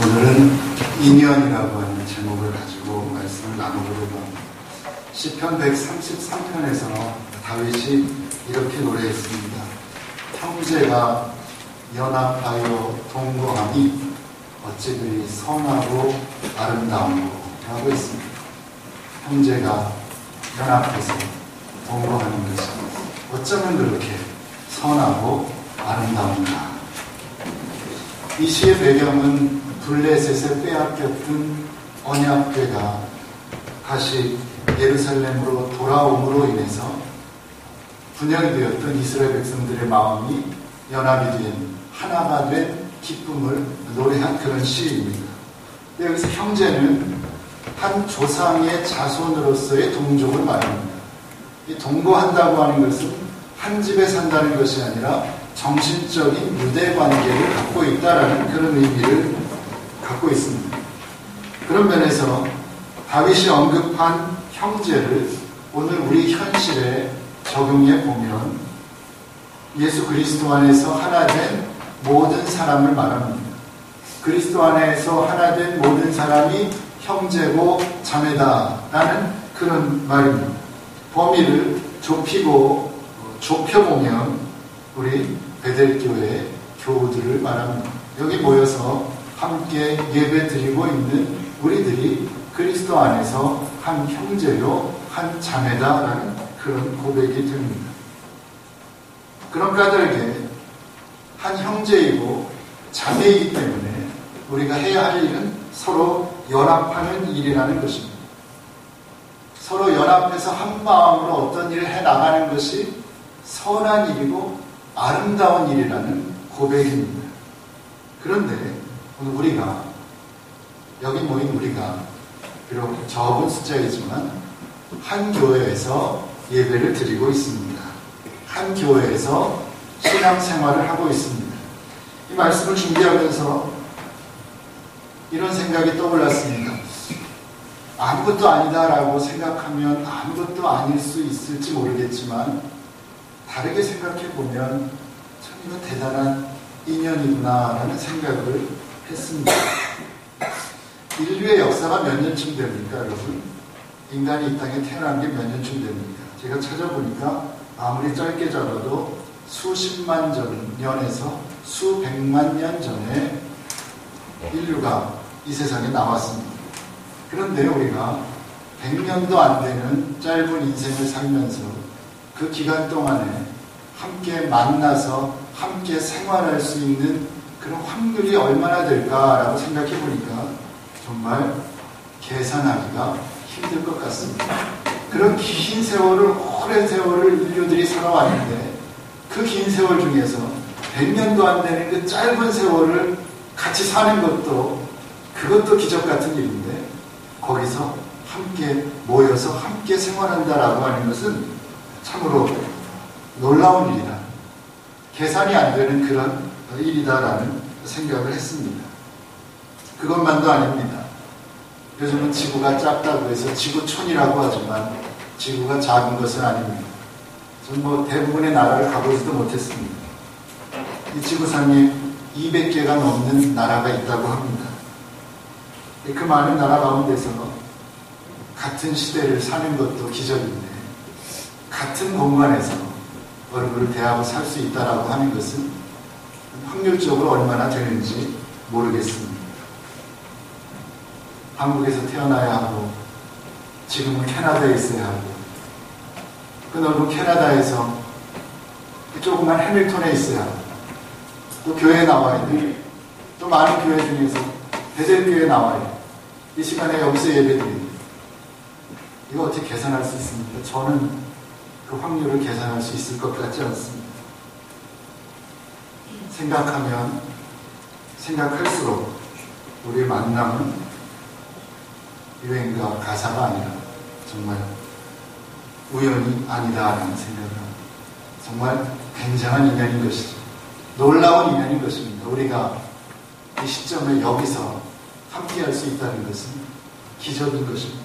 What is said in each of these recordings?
오늘은 인연이라고 하는 제목을 가지고 말씀을 나누려고 합니다. 시편 133편에서 다윗이 이렇게 노래했습니다. 형제가 연합하여 동거하니 어찌 그리 선하고 아름다운고 라고 했습니다. 형제가 연합해서 동거하는 것이 어쩌면 그렇게 선하고 아름다운가. 이 시의 배경은 블레셋에 빼앗겼던 언약궤가 다시 예루살렘으로 돌아옴으로 인해서 분열이 되었던 이스라엘 백성들의 마음이 연합이 된, 하나가 된 기쁨을 노래한 그런 시입니다. 여기서 형제는 한 조상의 자손으로서의 동족을 말합니다. 이 동거한다고 하는 것은 한 집에 산다는 것이 아니라 정신적인 유대 관계를 갖고 있다라는 그런 의미를 갖고 있습니다. 그런 면에서 다윗이 언급한 형제를 오늘 우리 현실에 적용해 보면 예수 그리스도 안에서 하나 된 모든 사람을 말합니다. 그리스도 안에서 하나 된 모든 사람이 형제고 자매다라는 그런 말입니다. 범위를 좁혀보면 우리 베델교회 교우들을 말합니다. 여기 모여서 함께 예배 드리고 있는 우리들이 그리스도 안에서 한 형제요, 한 자매다라는 그런 고백이 됩니다. 그런 까닭에 한 형제이고 자매이기 때문에 우리가 해야 할 일은 서로 연합하는 일이라는 것입니다. 서로 연합해서 한 마음으로 어떤 일을 해나가는 것이 선한 일이고 아름다운 일이라는 고백입니다. 그런데 오늘 우리가, 여기 모인 우리가 비록 적은 숫자이지만 한 교회에서 예배를 드리고 있습니다. 한 교회에서 신앙생활을 하고 있습니다. 이 말씀을 준비하면서 이런 생각이 떠올랐습니다. 아무것도 아니다라고 생각하면 아무것도 아닐 수 있을지 모르겠지만 다르게 생각해보면 참 이거 대단한 인연이구나라는 생각을 했습니다. 인류의 역사가 몇 년쯤 됩니까, 여러분? 인간이 이 땅에 태어난 게 몇 년쯤 됩니까? 제가 찾아보니까 아무리 짧게 잡아도 수십만 년에서 수백만 년 전에 인류가 이 세상에 나왔습니다. 그런데 우리가 100년도 안 되는 짧은 인생을 살면서 그 기간 동안에 함께 만나서 함께 생활할 수 있는 그런 확률이 얼마나 될까라고 생각해 보니까 정말 계산하기가 힘들 것 같습니다. 그런 긴 세월을, 오랜 세월을 인류들이 살아왔는데 그 긴 세월 중에서 100년도 안 되는 그 짧은 세월을 같이 사는 것도, 그것도 기적 같은 일인데 거기서 함께 모여서 함께 생활한다라고 하는 것은 참으로 놀라운 일이다. 계산이 안 되는 그런 일이다라는 생각을 했습니다. 그것만도 아닙니다. 요즘은 지구가 작다고 해서 지구촌이라고 하지만 지구가 작은 것은 아닙니다. 전 대부분의 나라를 가보지도 못했습니다. 이 지구상에 200개가 넘는 나라가 있다고 합니다. 그 많은 나라 가운데서 같은 시대를 사는 것도 기적인데 같은 공간에서 얼굴을 대하고 살 수 있다라고 하는 것은 확률적으로 얼마나 되는지 모르겠습니다. 한국에서 태어나야 하고 지금은 캐나다에 있어야 하고 그 넓은 캐나다에서 조그만 해밀턴에 있어야 하고 또 교회에 나와야 돼. 또 많은 교회 중에서 베델교회에 나와야 돼. 이 시간에 여기서 예배드리는 이거 어떻게 계산할 수 있습니까? 저는 그 확률을 계산할 수 있을 것 같지 않습니다. 생각하면 생각할수록 우리의 만남은 유행과 가사가 아니라 정말 우연이 아니다라는 생각을 합니다. 정말 굉장한 인연인 것이죠. 놀라운 인연인 것입니다. 우리가 이 시점에 여기서 함께 할 수 있다는 것은 기적인 것입니다.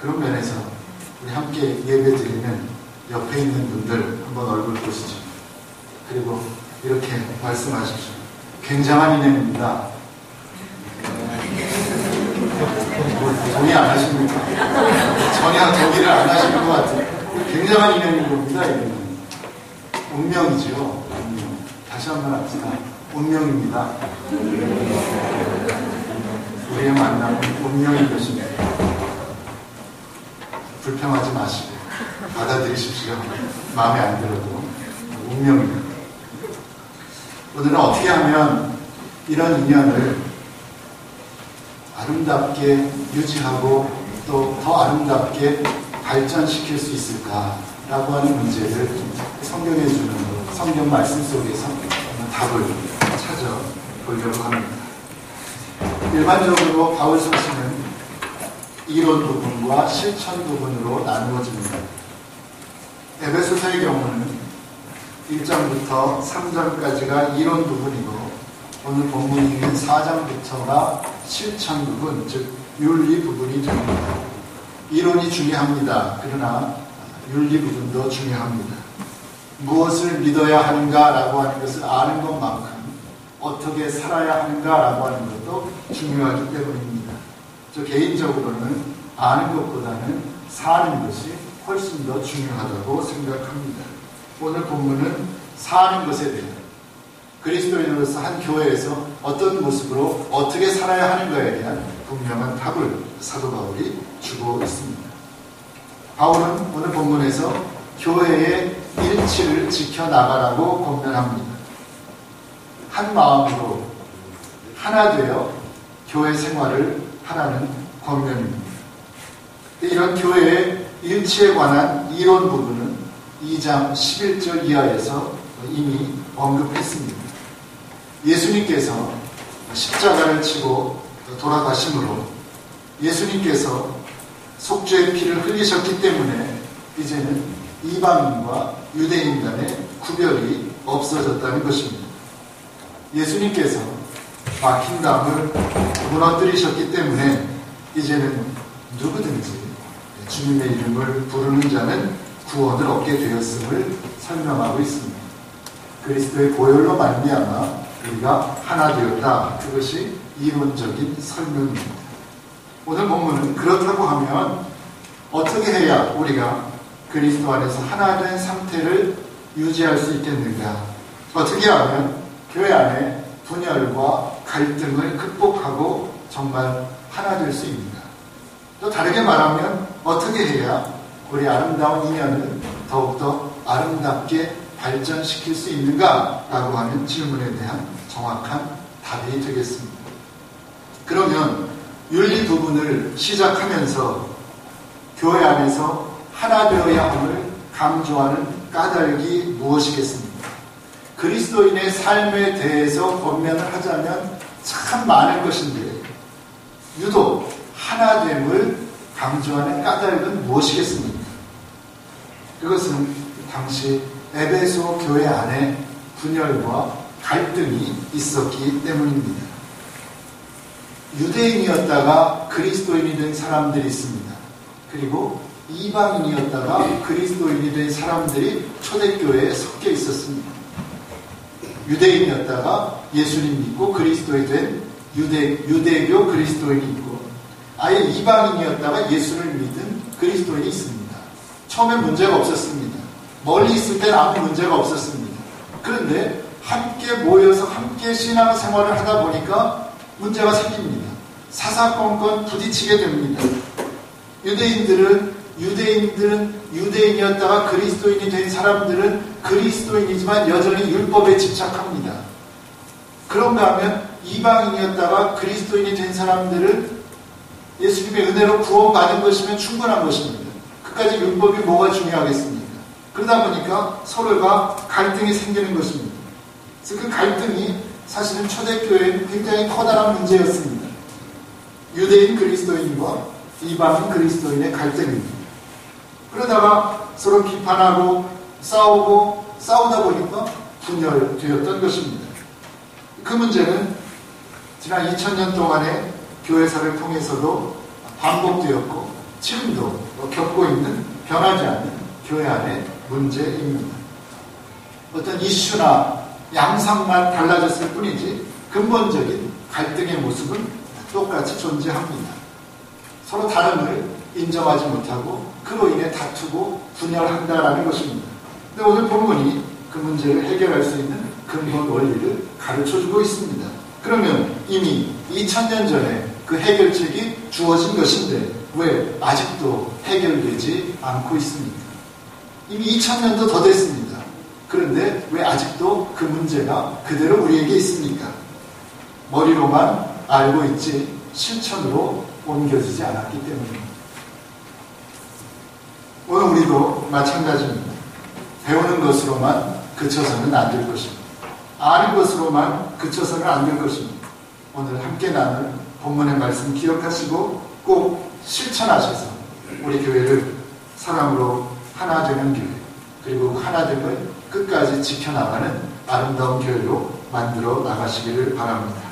그런 면에서 우리 함께 예배 드리는 옆에 있는 분들 한번 얼굴 보시죠. 그리고 이렇게 말씀하십시오. 굉장한 인연입니다. 동의 안 하십니까? 전혀 동의를 안 하시는 것 같아요. 굉장한 인연인 겁니다. 이거는. 운명이죠. 운명. 다시 한번 합시다. 운명입니다. 우리의 만남은 운명인 것입니다. 불평하지 마시고 받아들이십시오. 마음에 안 들어도 운명입니다. 오늘은 어떻게 하면 이런 인연을 아름답게 유지하고 또 더 아름답게 발전시킬 수 있을까라고 하는 문제를 성경에 주는 성경 말씀 속에서 답을 찾아보려고 합니다. 일반적으로 바울 서신은 이론 부분과 실천 부분으로 나누어집니다. 에베소서의 경우는 1장부터 3장까지가 이론 부분이고 오늘 본문이 있는 4장부터가 실천 부분, 즉 윤리 부분이 됩니다. 이론이 중요합니다. 그러나 윤리 부분도 중요합니다. 무엇을 믿어야 하는가라고 하는 것을 아는 것만큼 어떻게 살아야 하는가라고 하는 것도 중요하기 때문입니다. 저 개인적으로는 아는 것보다는 사는 것이 훨씬 더 중요하다고 생각합니다. 오늘 본문은 사는 것에 대한 그리스도인으로서 한 교회에서 어떤 모습으로 어떻게 살아야 하는가에 대한 분명한 답을 사도 바울이 주고 있습니다. 바울은 오늘 본문에서 교회의 일치를 지켜나가라고 권면합니다. 한 마음으로 하나 되어 교회 생활을 하라는 권면입니다. 이런 교회의 일치에 관한 이론 부분은 2장 11절 이하에서 이미 언급했습니다. 예수님께서 십자가를 치고 돌아가심으로 예수님께서 속죄의 피를 흘리셨기 때문에 이제는 이방인과 유대인 간의 구별이 없어졌다는 것입니다. 예수님께서 막힌 담을 무너뜨리셨기 때문에 이제는 누구든지 주님의 이름을 부르는 자는 구원을 얻게 되었음을 설명하고 있습니다. 그리스도의 보혈로 말미암아 우리가 하나 되었다. 그것이 이론적인 설명입니다. 오늘 본문은 그렇다고 하면 어떻게 해야 우리가 그리스도 안에서 하나 된 상태를 유지할 수 있겠는가? 어떻게 하면 교회 안에 분열과 갈등을 극복하고 정말 하나 될 수 있는가? 또 다르게 말하면 어떻게 해야 우리 아름다운 인연을 더욱더 아름답게 발전시킬 수 있는가라고 하는 질문에 대한 정확한 답이 되겠습니다. 그러면 윤리 부분을 시작하면서 교회 안에서 하나 되어야 함을 강조하는 까닭이 무엇이겠습니까? 그리스도인의 삶에 대해서 권면을 하자면 참 많은 것인데 유독 하나됨을 강조하는 까닭은 무엇이겠습니까? 그것은 당시 에베소 교회 안에 분열과 갈등이 있었기 때문입니다. 유대인이었다가 그리스도인이 된 사람들이 있습니다. 그리고 이방인이었다가 그리스도인이 된 사람들이 초대교회에 섞여 있었습니다. 유대인이었다가 예수님 믿고 그리스도인이 된 유대교 그리스도인이 있고 아예 이방인이었다가 예수를 믿은 그리스도인이 있습니다. 처음엔 문제가 없었습니다. 멀리 있을 때는 아무 문제가 없었습니다. 그런데 함께 모여서 함께 신앙생활을 하다 보니까 문제가 생깁니다. 사사건건 부딪히게 됩니다. 유대인들은 유대인이었다가 그리스도인이 된 사람들은 그리스도인이지만 여전히 율법에 집착합니다. 그런가 하면 이방인이었다가 그리스도인이 된 사람들은 예수님의 은혜로 구원받은 것이면 충분한 것입니다. 그까지 율법이 뭐가 중요하겠습니까? 그러다 보니까 서로가 갈등이 생기는 것입니다. 그래서 그 갈등이 사실은 초대교회에는 굉장히 커다란 문제였습니다. 유대인 그리스도인과 이방인 그리스도인의 갈등입니다. 그러다가 서로 비판하고 싸우다 보니까 분열되었던 것입니다. 그 문제는 지난 2000년 동안의 교회사를 통해서도 반복되었고 지금도 겪고 있는 변하지 않는 교회 안의 문제입니다. 어떤 이슈나 양상만 달라졌을 뿐이지 근본적인 갈등의 모습은 똑같이 존재합니다. 서로 다름을 인정하지 못하고 그로 인해 다투고 분열한다라는 것입니다. 근데 오늘 본문이 그 문제를 해결할 수 있는 근본 원리를 가르쳐주고 있습니다. 그러면 이미 2000년 전에 그 해결책이 주어진 것인데 왜 아직도 해결되지 않고 있습니까? 이미 2000년도 더 됐습니다. 그런데 왜 아직도 그 문제가 그대로 우리에게 있습니까? 머리로만 알고 있지 실천으로 옮겨지지 않았기 때문입니다. 오늘 우리도 마찬가지입니다. 배우는 것으로만 그쳐서는 안 될 것입니다. 아는 것으로만 그쳐서는 안 될 것입니다. 오늘 함께 나눌 본문의 말씀 기억하시고 꼭 실천하셔서 우리 교회를 사랑으로 하나 되는 교회, 그리고 하나됨을 끝까지 지켜나가는 아름다운 교회로 만들어 나가시기를 바랍니다.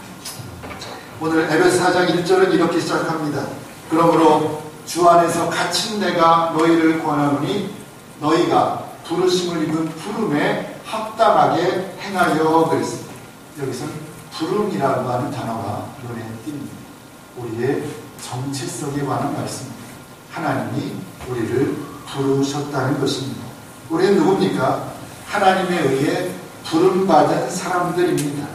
오늘 에베소 4장 1절은 이렇게 시작합니다. 그러므로 주 안에서 갇힌 내가 너희를 권하노니 너희가 부르심을 입은 부름에 합당하게 행하여 그랬습니다. 여기서는 부름이라고 하는 단어가 눈에 띕니다. 우리의 정체성에 관한 말씀입니다. 하나님이 우리를 부르셨다는 것입니다. 우리는 누굽니까? 하나님에 의해 부름받은 사람들입니다.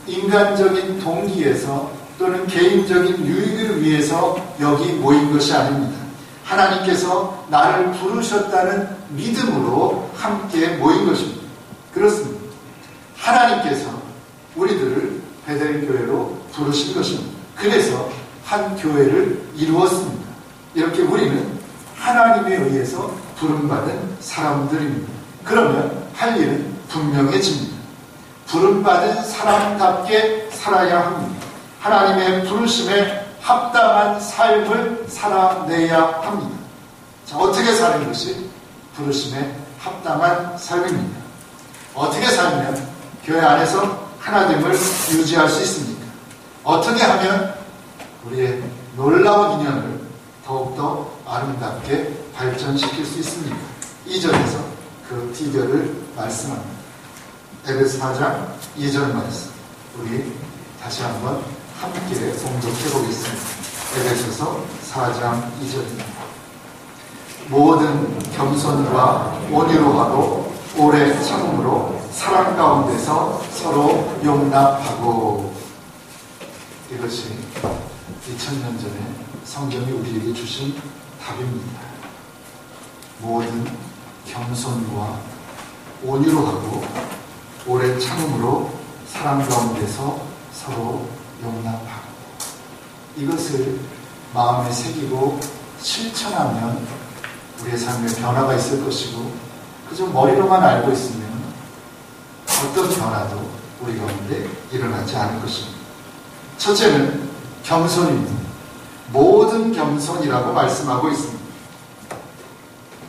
인간적인 동기에서 또는 개인적인 유익을 위해서 여기 모인 것이 아닙니다. 하나님께서 나를 부르셨다는 믿음으로 함께 모인 것입니다. 그렇습니다. 하나님께서 우리들을 베델교회로 부르신 것입니다. 그래서 한 교회를 이루었습니다. 이렇게 우리는 하나님에 의해서 부름받은 사람들입니다. 그러면 할 일은 분명해집니다. 부름받은 사람답게 살아야 합니다. 하나님의 부르심에 합당한 삶을 살아내야 합니다. 자, 어떻게 사는 것이 부르심에 합당한 삶입니다. 어떻게 살면 교회 안에서 하나됨을 유지할 수 있습니까? 어떻게 하면 우리의 놀라운 인연을 더욱더 아름답게 발전시킬 수 있습니까? 2절에서 그 비결을 말씀합니다. 에베소 4장 2절 말씀 우리 다시 한번 함께 봉독해 보겠습니다. 에베소서 4장 2절입니다. 모든 겸손과 온유로 하고 오래 참음으로 사랑 가운데서 서로 용납하고. 이것이 2000년 전에 성경이 우리에게 주신 답입니다. 모든 겸손과 온유로 하고 오래 참음으로 사랑 가운데서 서로 용납하고. 이것을 마음에 새기고 실천하면 우리의 삶에 변화가 있을 것이고, 그저 머리로만 알고 있으면 어떤 변화도 우리 가운데 일어나지 않을 것입니다. 첫째는 겸손입니다. 모든 겸손이라고 말씀하고 있습니다.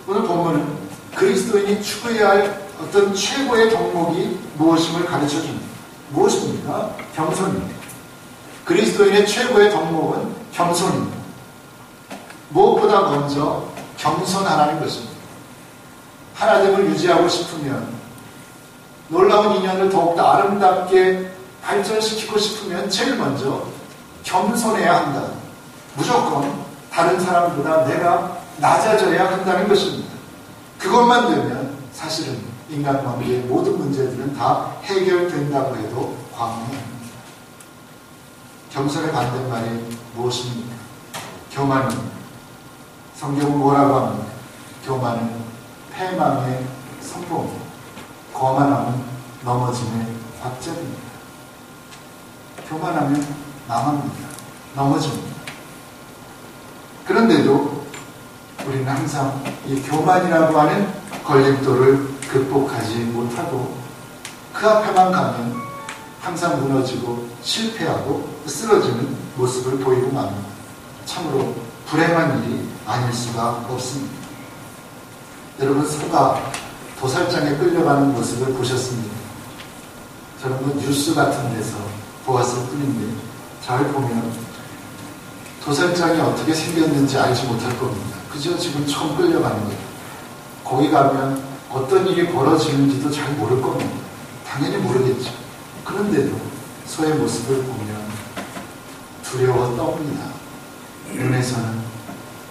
오늘 본문은 그리스도인이 추구해야 할 어떤 최고의 덕목이 무엇임을 가르쳐줍니다. 무엇입니까? 겸손입니다. 그리스도인의 최고의 덕목은 겸손입니다. 무엇보다 먼저 겸손하라는 것입니다. 하나됨을 유지하고 싶으면, 놀라운 인연을 더욱더 아름답게 발전시키고 싶으면 제일 먼저 겸손해야 한다. 무조건 다른 사람보다 내가 낮아져야 한다는 것입니다. 그것만 되면 사실은 인간관계의 모든 문제들은 다 해결된다고 해도 과언이 아닙니다. 겸손의 반대말이 무엇입니까? 교만입니다. 성경은 뭐라고 합니까? 교만은 패망의 성공입니다. 거만함은 넘어짐의 박자입니다. 교만하면 망합니다. 넘어집니다. 그런데도 우리는 항상 이 교만이라고 하는 걸림돌을 극복하지 못하고 그 앞에만 가면 항상 무너지고 실패하고 쓰러지는 모습을 보이고 맙니다. 참으로 불행한 일이 아닐 수가 없습니다. 여러분, 소가 도살장에 끌려가는 모습을 보셨습니까? 저는 뭐 뉴스 같은 데서 보았을 뿐인데 잘 보면 도살장이 어떻게 생겼는지 알지 못할 겁니다. 그저 지금 처음 끌려가는 거예요. 거기 가면 어떤 일이 벌어지는지도 잘 모를 겁니다. 당연히 모르겠죠. 그런데도 소의 모습을 보면 두려워 떱니다. 눈에서는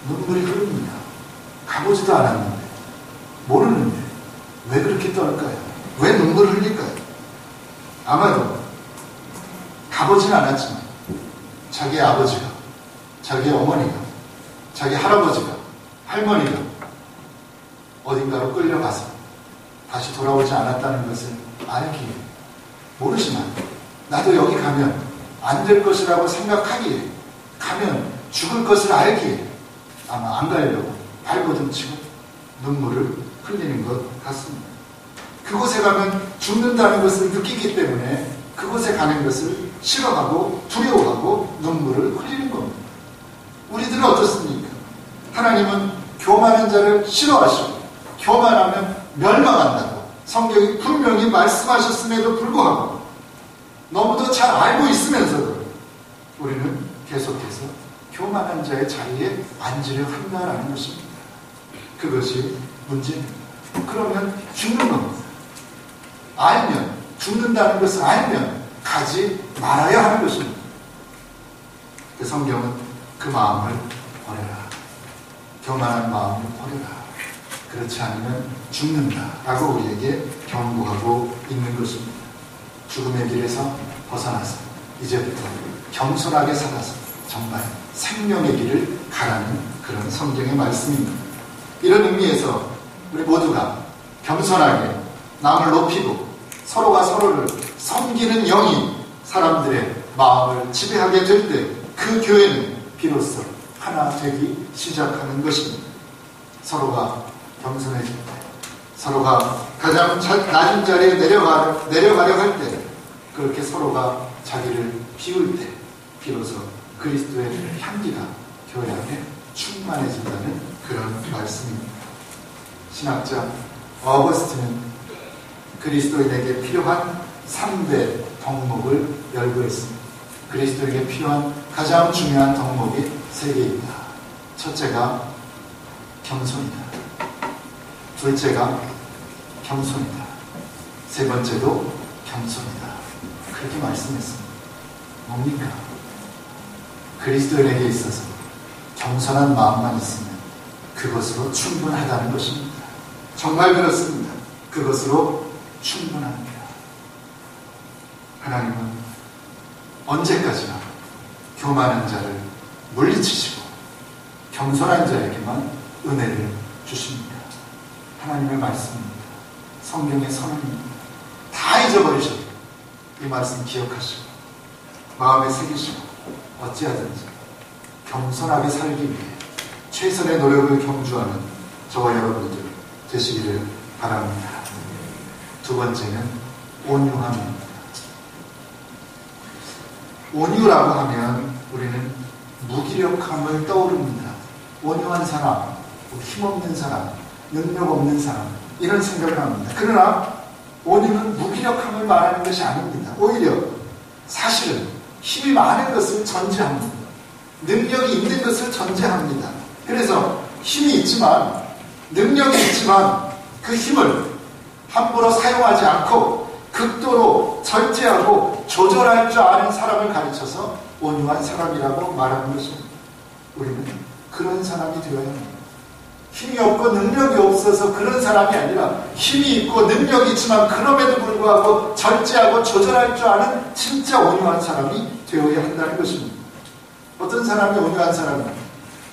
눈물이 흐릅니다. 가보지도 않았는데, 모르는데 왜 그렇게 떨까요? 왜 눈물을 흘릴까요? 아마도 가보진 않았지만 자기 아버지가, 자기 어머니가, 자기 할아버지가, 할머니가 어딘가로 끌려가서 다시 돌아오지 않았다는 것을 알기에, 모르지만 나도 여기 가면 안 될 것이라고 생각하기에, 가면 죽을 것을 알기에 아마 안 가려고 발버둥치고 눈물을 흘리는 것 같습니다. 그곳에 가면 죽는다는 것을 느끼기 때문에 그곳에 가는 것을 싫어하고 두려워하고 눈물을 흘리는 겁니다. 우리들은 어떻습니까? 하나님은 교만한 자를 싫어하시고 교만하면 멸망한다고 성경이 분명히 말씀하셨음에도 불구하고 너무도 잘 알고 있으면서도 우리는 계속해서 교만한 자의 자리에 앉으려 한다라는 것입니다. 그것이 문제입니다. 그러면 죽는 겁니다. 알면, 죽는다는 것을 알면 가지 말아야 하는 것입니다. 그 성경은 그 마음을 버려라. 교만한 마음을 버려라. 그렇지 않으면 죽는다라고 우리에게 경고하고 있는 것입니다. 죽음의 길에서 벗어나서 이제부터 겸손하게 살아서 정말 생명의 길을 가라는 그런 성경의 말씀입니다. 이런 의미에서 우리 모두가 겸손하게 남을 높이고 서로가 서로를 섬기는 영이 사람들의 마음을 지배하게 될 때 그 교회는 비로소 하나 되기 시작하는 것입니다. 서로가 겸손해질 때, 서로가 가장 낮은 자리에 내려가려 할 때, 그렇게 서로가 자기를 비울 때 비로소 그리스도의 향기가 교회 안에 충만해진다는 그런 말씀입니다. 신학자 어거스틴은 그리스도인에게 필요한 3대 덕목을 열고 있습니다. 그리스도에게 필요한 가장 중요한 덕목이 3개입니다. 첫째가 겸손이다. 둘째가 겸손이다. 세 번째도 겸손이다. 그렇게 말씀했습니다. 뭡니까? 그리스도인에게 있어서 겸손한 마음만 있으면 그것으로 충분하다는 것입니다. 정말 그렇습니다. 그것으로 충분합니다. 하나님은 언제까지나 교만한 자를 물리치시고 겸손한 자에게만 은혜를 주십니다. 하나님의 말씀입니다. 성경의 선언입니다. 다 잊어버리셔도 이 말씀 기억하시고 마음에 새기시고 어찌하든지 겸손하게 살기 위해 최선의 노력을 경주하는 저와 여러분들 되시기를 바랍니다. 두 번째는 온유함입니다. 온유라고 하면 우리는 무기력함을 떠오릅니다. 온유한 사람, 힘없는 사람, 능력 없는 사람, 이런 생각을 합니다. 그러나 온유는 무기력함을 말하는 것이 아닙니다. 오히려 사실은 힘이 많은 것을 전제합니다. 능력이 있는 것을 전제합니다. 그래서 힘이 있지만, 능력이 있지만 그 힘을 함부로 사용하지 않고 극도로 절제하고 조절할 줄 아는 사람을 가르쳐서 온유한 사람이라고 말하는 것입니다. 우리는 그런 사람이 되어야 합니다. 힘이 없고 능력이 없어서 그런 사람이 아니라 힘이 있고 능력이 있지만 그럼에도 불구하고 절제하고 조절할 줄 아는 진짜 온유한 사람이 되어야 한다는 것입니다. 어떤 사람이 온유한 사람입니다.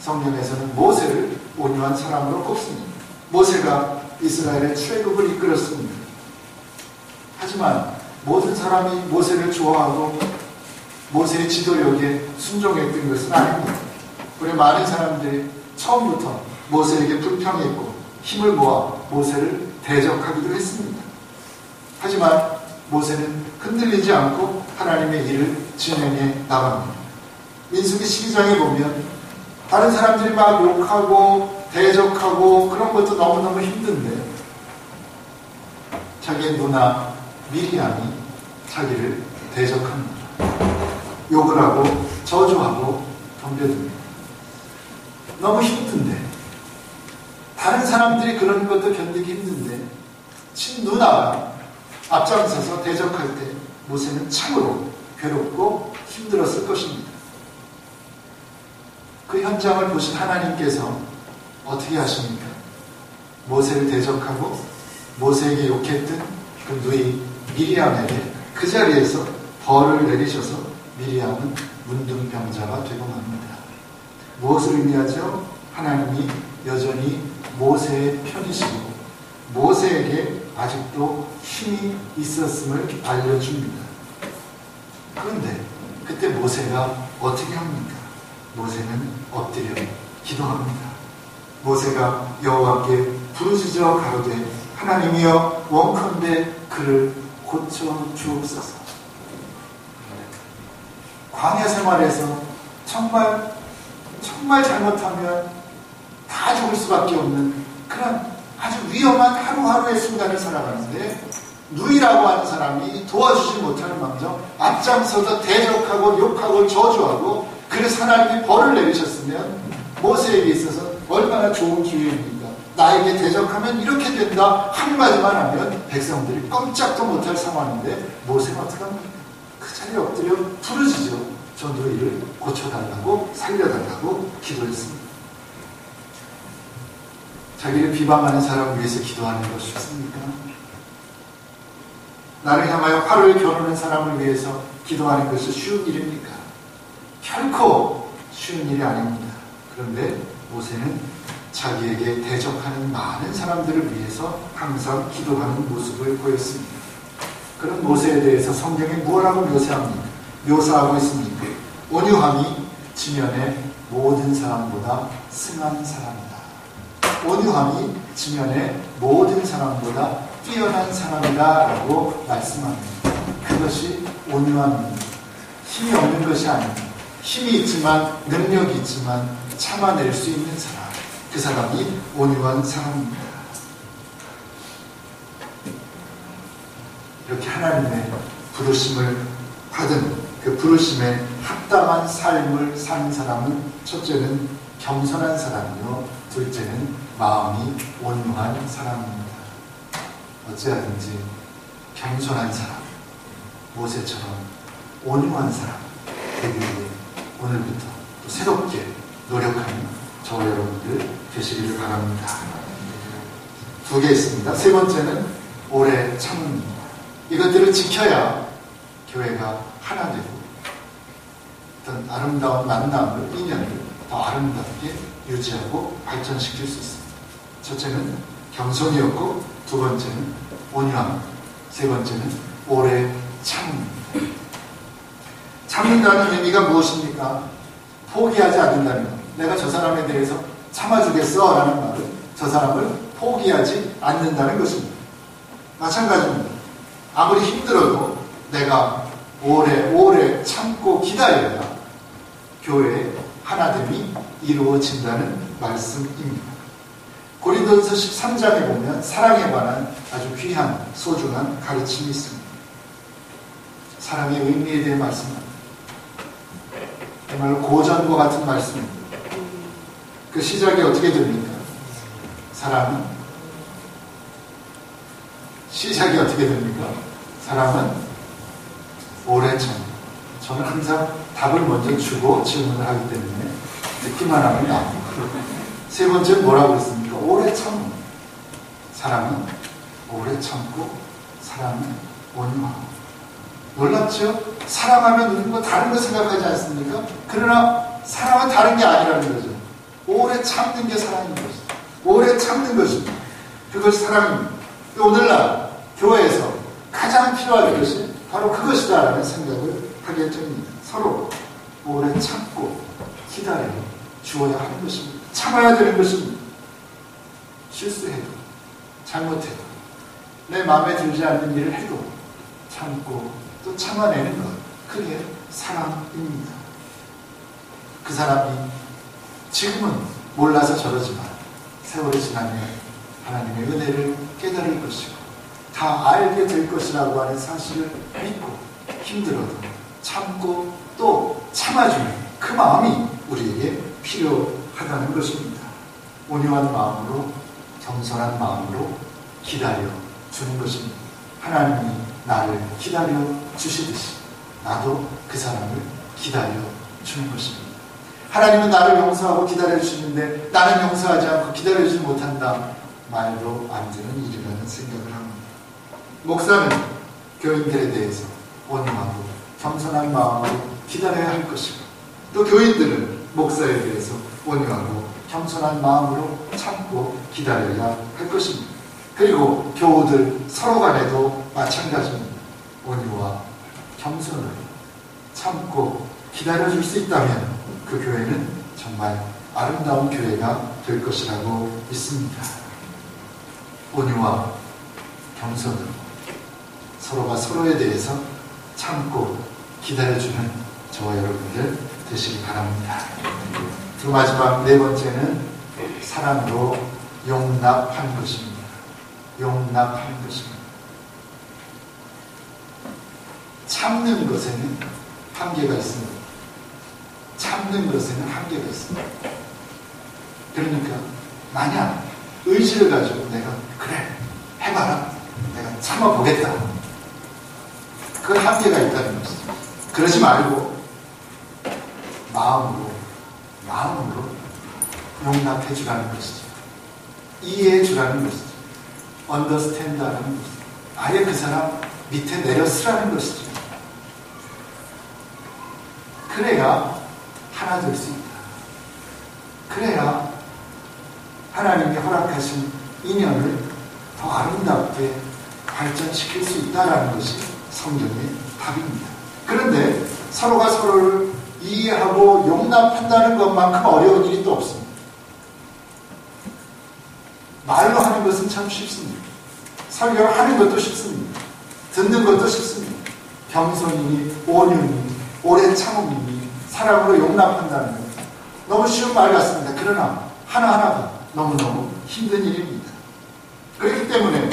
성경에서는 모세를 온유한 사람으로 꼽습니다. 모세가 이스라엘의 출애굽을 이끌었습니다. 하지만 모든 사람이 모세를 좋아하고 모세의 지도력에 순종했던 것은 아닙니다. 우리 많은 사람들이 처음부터 모세에게 불평했고 힘을 모아 모세를 대적하기도 했습니다. 하지만 모세는 흔들리지 않고 하나님의 일을 진행해 나갑니다. 민수기 12장에 보면 다른 사람들이 막 욕하고 대적하고 그런 것도 너무너무 힘든데 자기의 누나 미리암이 자기를 대적합니다. 욕을 하고 저주하고 덤벼듭니다. 너무 힘든데, 다른 사람들이 그런 것도 견디기 힘든데 친누나가 앞장서서 대적할 때 모세는 참으로 괴롭고 힘들었을 것입니다. 그 현장을 보신 하나님께서 어떻게 하십니까? 모세를 대적하고 모세에게 욕했던 그 누이 미리암에게 그 자리에서 벌을 내리셔서 미리암은 문둥병자가 되고 맙니다. 무엇을 의미하죠? 하나님이 여전히 모세의 편이시고 모세에게 아직도 힘이 있었음을 알려줍니다. 그런데 그때 모세가 어떻게 합니까? 모세는 엎드려 기도합니다. 모세가 여호와께 부르짖어 가로되 하나님이여 원컨대 그를 고쳐 주옵소서. 광야 생활에서 정말 잘못하면 다 죽을 수밖에 없는 그런 아주 위험한 하루하루의 순간을 살아가는데 누이라고 하는 사람이 도와주지 못하는 망정 앞장서서 대적하고 욕하고 저주하고 그래서 하나님이 벌을 내리셨으면 모세에게 있어서 얼마나 좋은 기회입니까? 나에게 대적하면 이렇게 된다 한마디만 하면 백성들이 꼼짝도 못할 상황인데 모세가 어떻게 합니까? 그 자리에 엎드려 부르짖어 저 누이를 고쳐달라고 살려달라고 기도했습니다. 자기를 비방하는 사람을 위해서 기도하는 것이 쉽습니까? 나를 향하여 화를 겨누는 사람을 위해서 기도하는 것이 쉬운 일입니까? 결코 쉬운 일이 아닙니다. 그런데 모세는 자기에게 대적하는 많은 사람들을 위해서 항상 기도하는 모습을 보였습니다. 그런 모세에 대해서 성경이 무엇라고 묘사하고 있습니까? 온유함이 지면의 모든 사람보다 승한 사람이다. 온유함이 지면의 모든 사람보다 뛰어난 사람이다 라고 말씀합니다. 그것이 온유함입니다. 힘이 없는 것이 아닙니다. 힘이 있지만 능력이 있지만 참아낼 수 있는 사람, 그 사람이 온유한 사람입니다. 이렇게 하나님의 부르심을 받은 그 부르심에 합당한 삶을 사는 사람은 첫째는 겸손한 사람이요 둘째는 마음이 온유한 사람입니다. 어찌하든지 겸손한 사람, 모세처럼 온유한 사람 되기 위해 오늘부터 또 새롭게 노력하는 저와 여러분들 되시기를 바랍니다. 두 개 있습니다. 세 번째는 오래 참음입니다. 이것들을 지켜야 교회가 하나 되고 어떤 아름다운 만남을, 인연을 더 아름답게 유지하고 발전시킬 수 있습니다. 첫째는 겸손이었고 두 번째는 온유함, 세 번째는 오래 참음입니다. 참는다는 의미가 무엇입니까? 포기하지 않는다는 것. 내가 저 사람에 대해서 참아주겠어 라는 말은 저 사람을 포기하지 않는다는 것입니다. 마찬가지입니다. 아무리 힘들어도 내가 오래 참고 기다려야 교회의 하나됨이 이루어진다는 말씀입니다. 고린도전서 13장에 보면 사랑에 관한 아주 귀한 소중한 가르침이 있습니다. 사랑의 의미에 대해 말씀합니다. 정말로 고전과 같은 말씀입니다. 그 시작이 어떻게 됩니까? 사랑은 시작이 어떻게 됩니까? 사랑은 오래 참. 저는 항상 답을 먼저 주고 질문을 하기 때문에 듣기만 하면 나옵니다. 세 번째는 뭐라고 했습니까? 오래 참음. 사랑은 오래 참고 사랑은 온유하고. 놀랍죠? 사랑하면 우리는 뭐 다른 거 생각하지 않습니까? 그러나 사랑은 다른 게 아니라는 거죠. 오래 참는 게 사랑인 것이죠. 오래 참는 것입니다. 그것이 사랑입니다. 오늘날 교회에서 가장 필요한 것이 바로 그것이다라는 생각을 하게 됩니다. 서로 오래 참고 기다려 주어야 하는 것입니다. 참아야 되는 것입니다. 실수해도 잘못해도 내 마음에 들지 않는 일을 해도 참고 또 참아내는 것, 그게 사랑입니다. 그 사람이 지금은 몰라서 저러지만 세월이 지나면 하나님의 은혜를 깨달을 것이고 다 알게 될 것이라고 하는 사실을 믿고 힘들어도 참고 또 참아주는 그 마음이 우리에게 필요하다는 것입니다. 온유한 마음으로 겸손한 마음으로 기다려 주는 것입니다. 하나님이 나를 기다려 주시듯이 나도 그 사람을 기다려 주는 것입니다. 하나님은 나를 용서하고 기다려주시는데 나는 용서하지 않고 기다려주지 못한다. 말도 안 되는 일이라는 생각을 합니다. 목사는 교인들에 대해서 온유하고 겸손한 마음으로 기다려야 할 것이고, 또 교인들은 목사에 대해서 온유하고 겸손한 마음으로 참고 기다려야 할 것입니다. 그리고 교우들 서로 간에도 마찬가지입니다. 온유와 겸손을 참고 기다려줄 수 있다면 그 교회는 정말 아름다운 교회가 될 것이라고 믿습니다. 온유와 겸손으로 서로가 서로에 대해서 참고 기다려주는 저와 여러분들 되시기 바랍니다. 그 마지막 네 번째는 사랑으로 용납한 것입니다. 용납한 것입니다. 참는 것에는 한계가 있습니다. 참는 것에는 한계가 있습니다. 그러니까 만약 의지를 가지고 내가 그래 해봐라, 내가 참아보겠다, 그 한계가 있다는 것이죠. 그러지 말고 마음으로 용납해 주라는 것이죠. 이해해 주라는 것이죠. understand 하는 것이죠. 아예 그 사람 밑에 내려 쓰라는 것이죠. 그래야 하나 될 수 있다. 그래야 하나님이 허락하신 인연을 더 아름답게 발전시킬 수 있다는 것이 성경의 답입니다. 그런데 서로가 서로를 이해하고 용납한다는 것만큼 어려운 일이 또 없습니다. 말로 하는 것은 참 쉽습니다. 설교를 하는 것도 쉽습니다. 듣는 것도 쉽습니다. 겸손이니 온유니 오래 참음이니 사랑으로 용납한다는 것, 너무 쉬운 말 같습니다. 그러나 하나하나가 너무너무 힘든 일입니다. 그렇기 때문에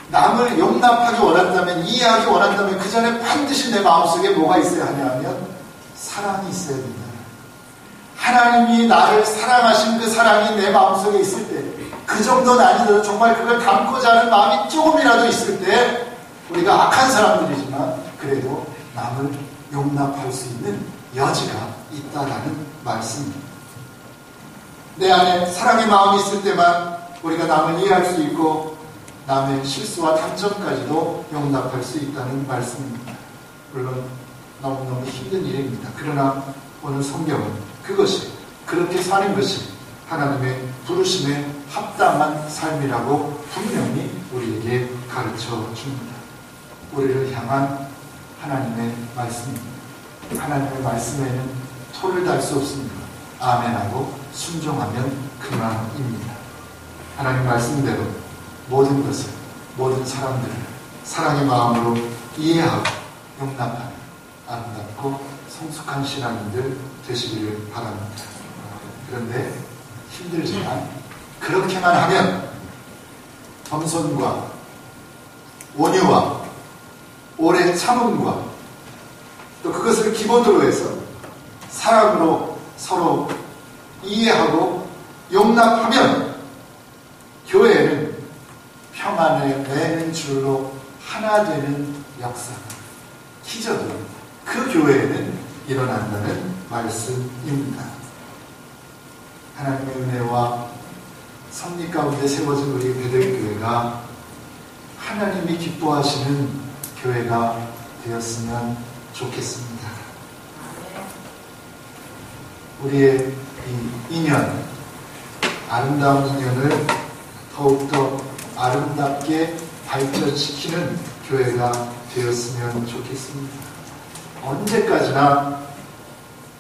남을 용납하기 원한다면, 이해하기 원한다면 그 전에 반드시 내 마음속에 뭐가 있어야 하냐면 사랑이 있어야 된다. 하나님이 나를 사랑하신 그 사랑이 내 마음속에 있을 때, 그 정도는 아니더라도 정말 그걸 담고자 하는 마음이 조금이라도 있을 때, 우리가 악한 사람들이지만 그래도 남을 용납할 수 있는 여지가 있다라는 말씀입니다. 내 안에 사랑의 마음이 있을 때만 우리가 남을 이해할 수 있고 남의 실수와 단점까지도 용납할 수 있다는 말씀입니다. 물론 너무너무 힘든 일입니다. 그러나 오늘 성경은 그것이, 그렇게 사는 것이 하나님의 부르심에 합당한 삶이라고 분명히 우리에게 가르쳐 줍니다. 우리를 향한 하나님의 말씀입니다. 하나님의 말씀에는 토를 달 수 없습니다. 아멘하고 순종하면 그만입니다. 하나님 말씀대로 모든 것을, 모든 사람들을 사랑의 마음으로 이해하고 용납하는 아름답고 성숙한 신앙인들 되시기를 바랍니다. 그런데 힘들지만 그렇게만 하면 겸손과 온유와 오래 참음과 또 그것을 기본으로 해서 사랑으로 서로 이해하고 용납하면 교회는 평안을 매는 줄로 하나 되는 역사가, 기적이 그 교회에는 일어난다는 말씀입니다. 하나님의 은혜와 섭리 가운데 세워진 우리 베들교회가 하나님이 기뻐하시는 교회가 되었으면 좋겠습니다. 우리의 이 인연, 아름다운 인연을 더욱더 아름답게 발전시키는 교회가 되었으면 좋겠습니다. 언제까지나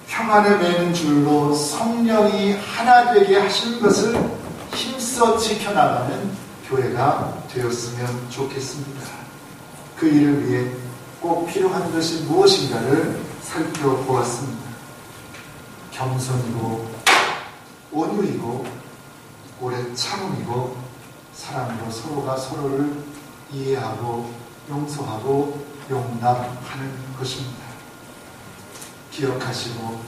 평안을 매는 줄로 성령이 하나 되게 하신 것을 힘써 지켜나가는 교회가 되었으면 좋겠습니다. 그 일을 위해 꼭 필요한 것이 무엇인가를 살펴보았습니다. 겸손이고 온유이고 오래 참음이고 사랑으로 서로가 서로를 이해하고 용서하고 용납하는 것입니다. 기억하시고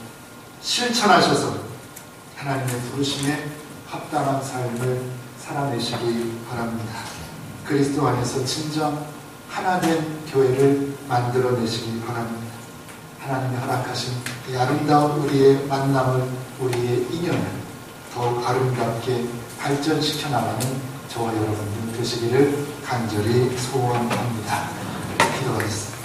실천하셔서 하나님의 부르심에 합당한 삶을 살아내시기 바랍니다. 그리스도 안에서 진정 하나된 교회를 만들어내시기 바랍니다. 하나님이 허락하신 이 아름다운 우리의 만남을, 우리의 인연을 더욱 아름답게 발전시켜 나가는 저와 여러분들 되시기를 간절히 소원합니다. 기도하겠습니다.